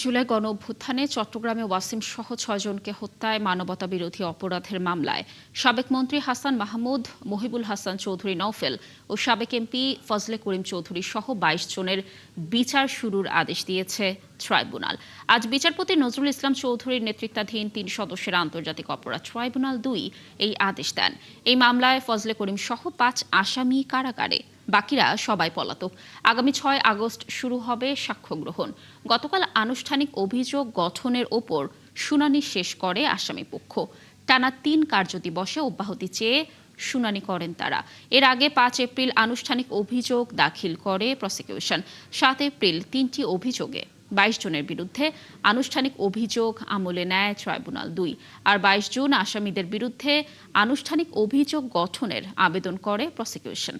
জুলাই গণঅভ্যুত্থানে চট্টগ্রামে ওয়াসিম সহ ৬ জনকে হত্যায় মানবতাবিরোধী অপরাধের মামলায় সাবেক মন্ত্রী হাসান মাহমুদ, মহিবুল হাসান চৌধুরী নওফেল ও সাবেক এমপি ফজলে করিম চৌধুরী সহ ২২ জনের বিচার শুরুর আদেশ দিয়েছে ট্রাইব্যুনাল। আজ বিচারপতি নজরুল ইসলাম চৌধুরীর নেতৃত্বাধীন ৩ সদস্যের আন্তর্জাতিক অপরাধ ট্রাইব্যুনাল ২ এই আদেশ দেন। এই মামলায় ফজলে করিম সহ ৫ আসামি কারাগারে, বাকিরা সবাই পলাতক। আগামী ৬ আগস্ট শুরু হবে সাক্ষ্য গ্রহণ। গতকাল আনুষ্ঠানিক অভিযোগ গঠনের ওপর শুনানি শেষ করে আসামিপক্ষ। টানা ৩ কার্যদিবসে অব্যাহতি চেয়ে শুনানি করেন তারা। এর আগে ৫ এপ্রিল আনুষ্ঠানিক অভিযোগ দাখিল করে প্রসিকিউশন। ৭ এপ্রিল ৩টি অভিযোগে ২২ জনের বিরুদ্ধে আনুষ্ঠানিক অভিযোগ আমলে নেয় ট্রাইব্যুনাল ২। আর ২২ জুন আসামিদের বিরুদ্ধে আনুষ্ঠানিক অভিযোগ গঠনের আবেদন করে প্রসিকিউশন।